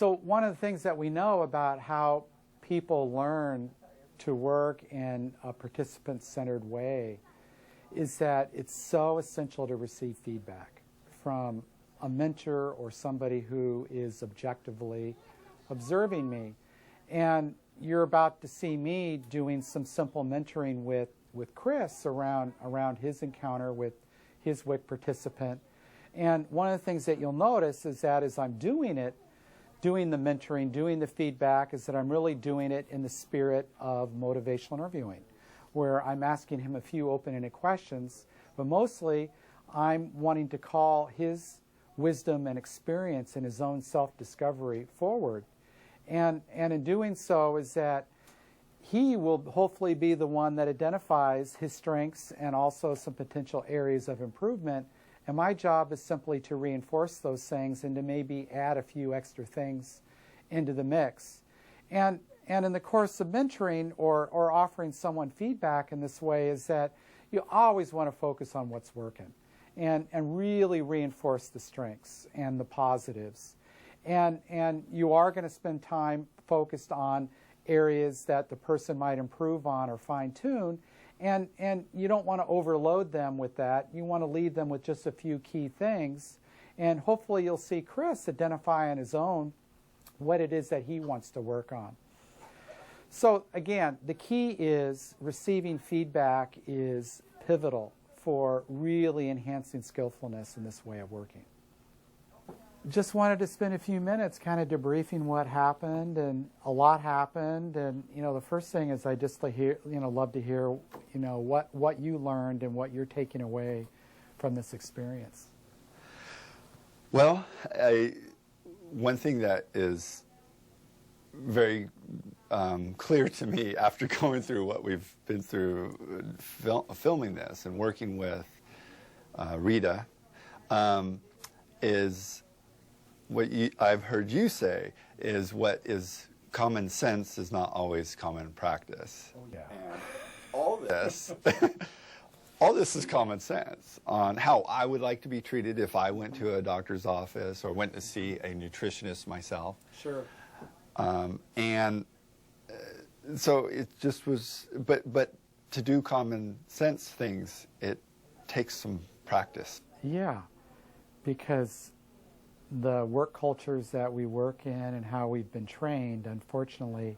So one of the things that we know about how people learn to work in a participant-centered way is that it's so essential to receive feedback from a mentor or somebody who is objectively observing me. And you're about to see me doing some simple mentoring with Chris around his encounter with his WIC participant. And one of the things that you'll notice is that as I'm doing it, doing the mentoring, doing the feedback, is that I'm really doing it in the spirit of motivational interviewing, where I'm asking him a few open-ended questions, but mostly I'm wanting to call his wisdom and experience and his own self-discovery forward. And in doing so is that he will hopefully be the one that identifies his strengths and also some potential areas of improvement. And my job is simply to reinforce those things and to maybe add a few extra things into the mix. And in the course of mentoring or offering someone feedback in this way is that you always want to focus on what's working and really reinforce the strengths and the positives. And you are going to spend time focused on areas that the person might improve on or fine-tune. And you don't want to overload them with that. You want to leave them with just a few key things. And hopefully you'll see Chris identify on his own what it is that he wants to work on. So again, the key is receiving feedback is pivotal for really enhancing skillfulness in this way of working. Just wanted to spend a few minutes kind of debriefing what happened, and a lot happened. And the first thing is I just love to hear what you learned and what you're taking away from this experience. Well, one thing that is very clear to me after going through what we've been through filming this and working with Rita is what I've heard you say is what is common sense is not always common practice. Oh, yeah. And all this, all this is common sense on how I would like to be treated if I went to a doctor's office or went to see a nutritionist myself. Sure. So it just was, but to do common sense things, it takes some practice. Yeah, because the work cultures that we work in and how we've been trained, unfortunately,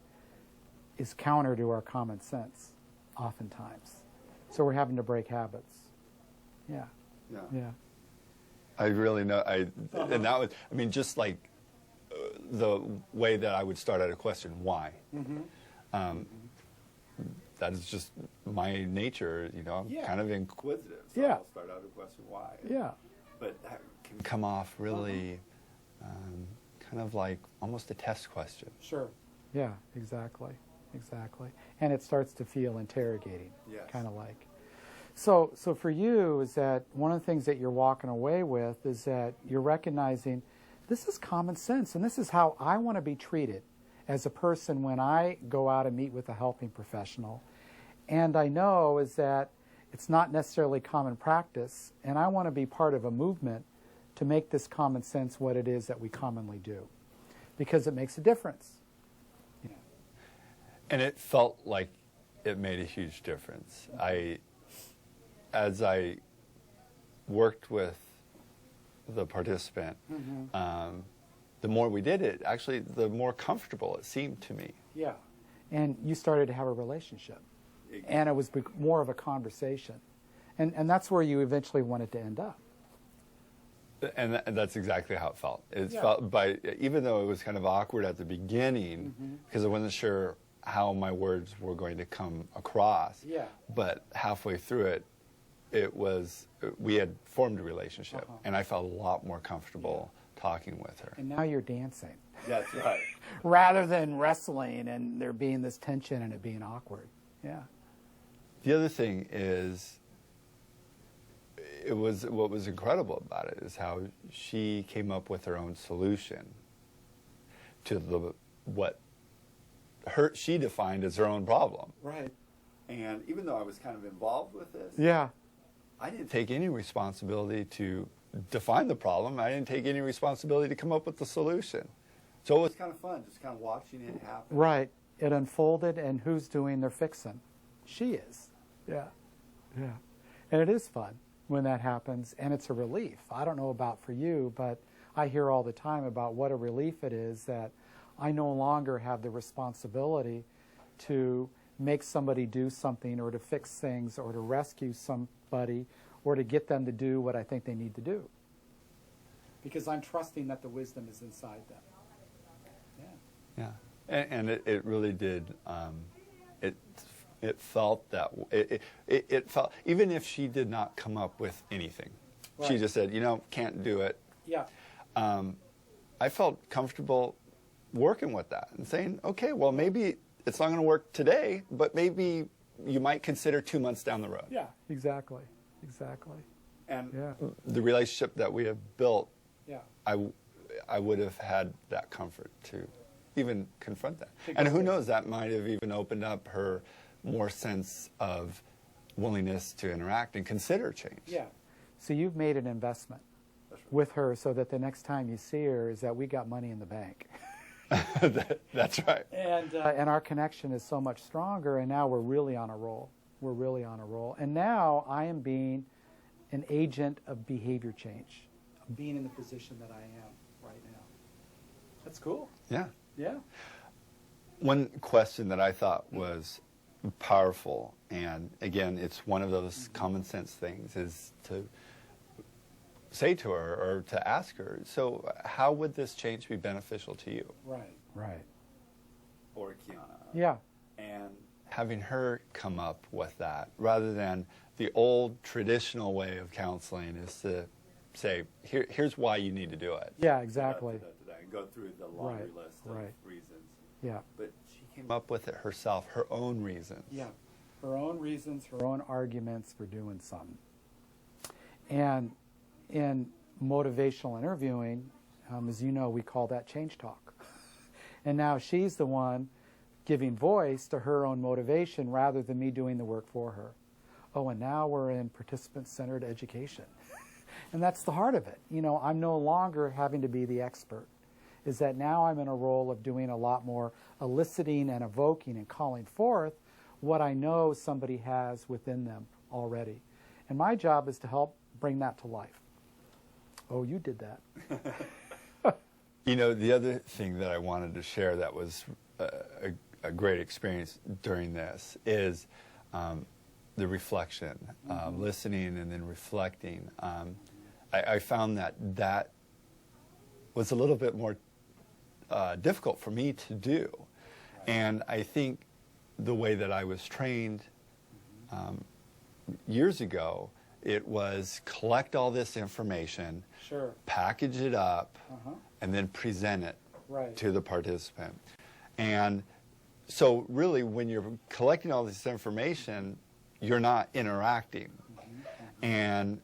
is counter to our common sense, oftentimes. So we're having to break habits. Yeah. Yeah. Yeah. I really know. And that was, I mean, just like the way that I would start out a question, why? Mm-hmm. That is just my nature, I'm kind of inquisitive. So yeah. I'll start out a question, why? Yeah. But that can come off really kind of like almost a test question. Sure. Yeah, exactly. Exactly. And it starts to feel interrogating, yes. Kind of like. So for you is that one of the things that you're walking away with is that you're recognizing this is common sense and this is how I want to be treated as a person when I go out and meet with a helping professional. And I know is that it's not necessarily common practice, and I want to be part of a movement to make this common sense what it is that we commonly do, because it makes a difference. Yeah. And it felt like it made a huge difference. As I worked with the participant, mm-hmm. The more we did it, actually, the more comfortable it seemed to me. Yeah, and you started to have a relationship. And it was more of a conversation. And that's where you eventually wanted to end up. And that's exactly how it felt. It Yeah. felt, even though it was kind of awkward at the beginning, mm-hmm. because I wasn't sure how my words were going to come across. Yeah. But halfway through it was, we had formed a relationship. Uh-huh. And I felt a lot more comfortable talking with her. And now you're dancing. That's right. Rather than wrestling and there being this tension and it being awkward. Yeah. The other thing is, what was incredible about it is how she came up with her own solution to what she defined as her own problem. Right. And even though I was kind of involved with this, yeah, I didn't take any responsibility to define the problem. I didn't take any responsibility to come up with the solution. So it was kind of fun, just kind of watching it happen. Right. It unfolded, and who's doing their fixing? She is. Yeah. Yeah. And it is fun when that happens, and it's a relief. I don't know about for you, but I hear all the time about what a relief it is that I no longer have the responsibility to make somebody do something or to fix things or to rescue somebody or to get them to do what I think they need to do. Because I'm trusting that the wisdom is inside them. Yeah. Yeah. And it really did, it felt that, it felt, even if she did not come up with anything, Right. she just said, can't do it. Yeah. I felt comfortable working with that and saying, okay, well, maybe it's not going to work today, but maybe you might consider 2 months down the road. Yeah. Exactly. Exactly. And Yeah. the relationship that we have built, Yeah. I would have had that comfort to even confront that. To And go who there. knows, that might have even opened up her more sense of willingness to interact and consider change. Yeah. So you've made an investment with her so that the next time you see her is that we got money in the bank. That's right. And our connection is so much stronger, and now we're really on a roll. We're really on a roll. And now I am being an agent of behavior change. I'm being in the position that I am right now. That's cool. Yeah. Yeah. One question that I thought was powerful, and again, it's one of those common sense things, is to say to her or to ask her, so how would this change be beneficial to you? Right. Right. Or Kiana. Yeah. And having her come up with that, rather than the old traditional way of counseling is to say, here's why you need to do it. Yeah, exactly. And go through the laundry list of reasons. Yeah. But she came up with it herself, her own reasons. Yeah. Her own reasons, her own arguments for doing something. And in motivational interviewing, as you know, we call that change talk. And now she's the one giving voice to her own motivation rather than me doing the work for her. Oh, and now we're in participant-centered education. And that's the heart of it. I'm no longer having to be the expert. Is that now I'm in a role of doing a lot more eliciting and evoking and calling forth what I know somebody has within them already. And my job is to help bring that to life. Oh, you did that. The other thing that I wanted to share that was a great experience during this is the reflection, listening and then reflecting. I found that was a little bit more difficult for me to do. And I think the way that I was trained years ago, it was collect all this information, Sure. package it up, and then present it to the participant. And so really when you're collecting all this information, you're not interacting. And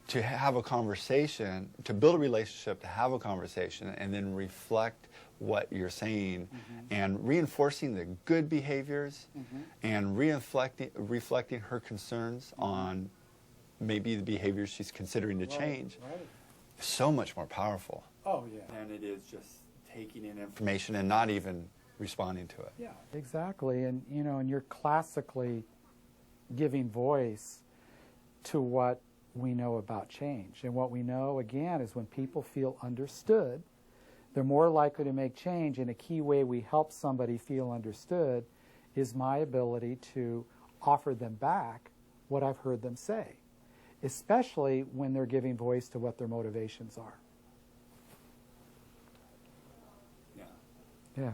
to have a conversation, to build a relationship, to have a conversation, and then reflect what you're saying, and reinforcing the good behaviors, and reflecting her concerns on maybe the behaviors she's considering to change, so much more powerful. Oh, yeah. And it is just taking in information and not even responding to it. Yeah, exactly. And, and you're classically giving voice to what we know about change. And what we know, again, is when people feel understood, they're more likely to make change. And a key way we help somebody feel understood is my ability to offer them back what I've heard them say, especially when they're giving voice to what their motivations are. Yeah.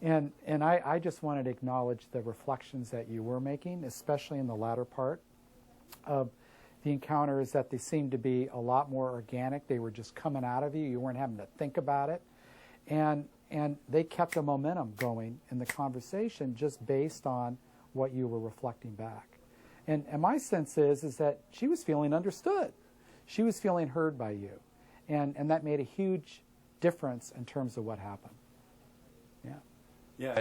And I just wanted to acknowledge the reflections that you were making, especially in the latter part of the encounter, is that they seemed to be a lot more organic. They were just coming out of you. You weren't having to think about it. And they kept a momentum going in the conversation just based on what you were reflecting back. And my sense is that she was feeling understood. She was feeling heard by you. And that made a huge difference in terms of what happened. Yeah. Yeah,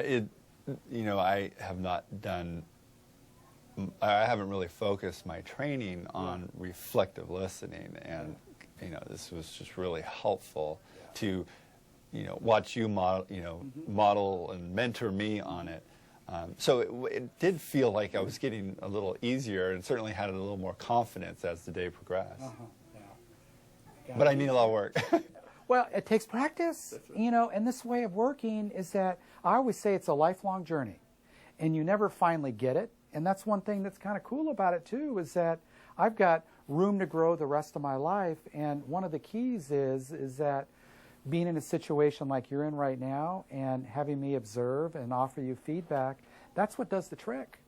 I have not done, I haven't really focused my training on reflective listening, and, this was just really helpful to watch you model, model and mentor me on it. So it did feel like I was getting a little easier, and certainly had a little more confidence as the day progressed. Yeah. But I need a lot of work. Well, it takes practice, and this way of working is that I always say it's a lifelong journey, and you never finally get it. And that's one thing that's kind of cool about it too, is that I've got room to grow the rest of my life. And one of the keys is that being in a situation like you're in right now and having me observe and offer you feedback, that's what does the trick.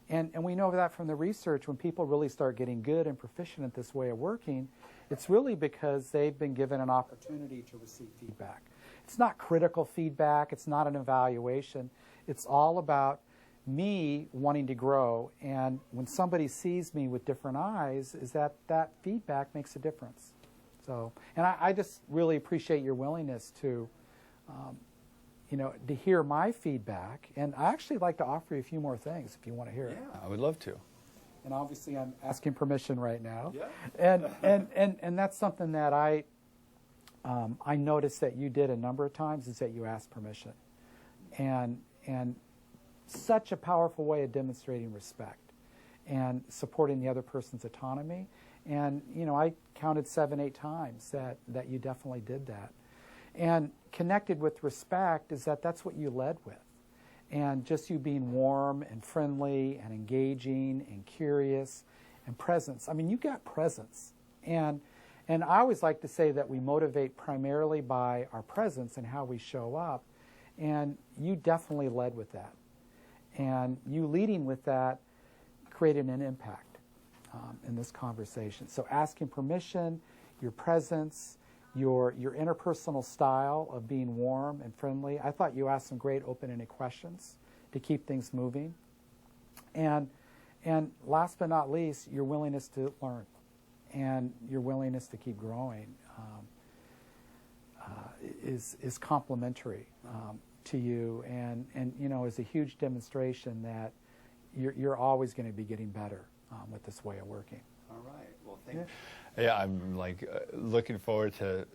And we know that from the research. When people really start getting good and proficient at this way of working, it's really because they've been given an opportunity to receive feedback. It's not critical feedback. It's not an evaluation. It's all about me wanting to grow. And when somebody sees me with different eyes, is that feedback makes a difference. So, and I just really appreciate your willingness to, to hear my feedback. And I actually like to offer you a few more things if you want to hear it. Yeah, I would love to. And obviously I'm asking permission right now. Yeah. And that's something that I noticed that you did a number of times, is that you asked permission. And such a powerful way of demonstrating respect and supporting the other person's autonomy. And, I counted 7, 8 times that you definitely did that. And connected with respect is that's what you led with. And just you being warm and friendly and engaging and curious and presence. I mean, you got presence. And I always like to say that we motivate primarily by our presence and how we show up. And you definitely led with that. And you leading with that created an impact in this conversation. So asking permission, your presence, your interpersonal style of being warm and friendly. I thought you asked some great open-ended questions to keep things moving. And last but not least, your willingness to learn and your willingness to keep growing is complementary to you, and is a huge demonstration that you're always going to be getting better with this way of working. All right. Well, thank you. Yeah, I'm looking forward to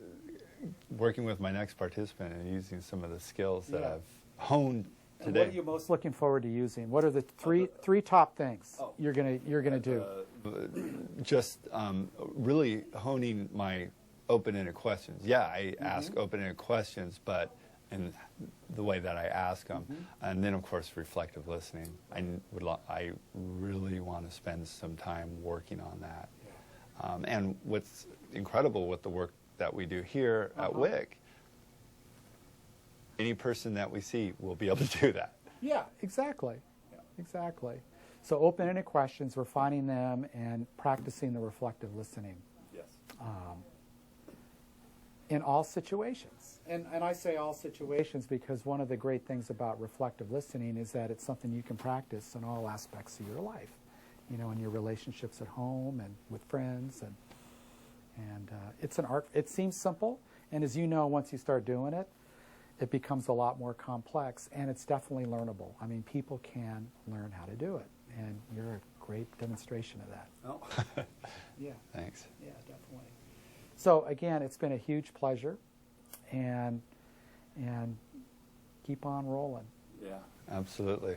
working with my next participant and using some of the skills that I've honed today. And what are you most looking forward to using? What are the three top things you're gonna do? Just really honing my open-ended questions. Yeah, I ask open-ended questions, but in the way that I ask them, and then of course reflective listening. I really want to spend some time working on that. And what's incredible with the work that we do here at WIC, any person that we see will be able to do that. Yeah, exactly. Yeah. Exactly. So open-ended questions, refining them, and practicing the reflective listening. Yes. In all situations. And I say all situations because one of the great things about reflective listening is that it's something you can practice in all aspects of your life. In your relationships at home and with friends, and it's an art. It seems simple, and as you know, once you start doing it, it becomes a lot more complex, and it's definitely learnable. I mean, people can learn how to do it, and you're a great demonstration of that. Oh, yeah. Thanks. Yeah, definitely. So again, it's been a huge pleasure, and keep on rolling. Yeah, absolutely.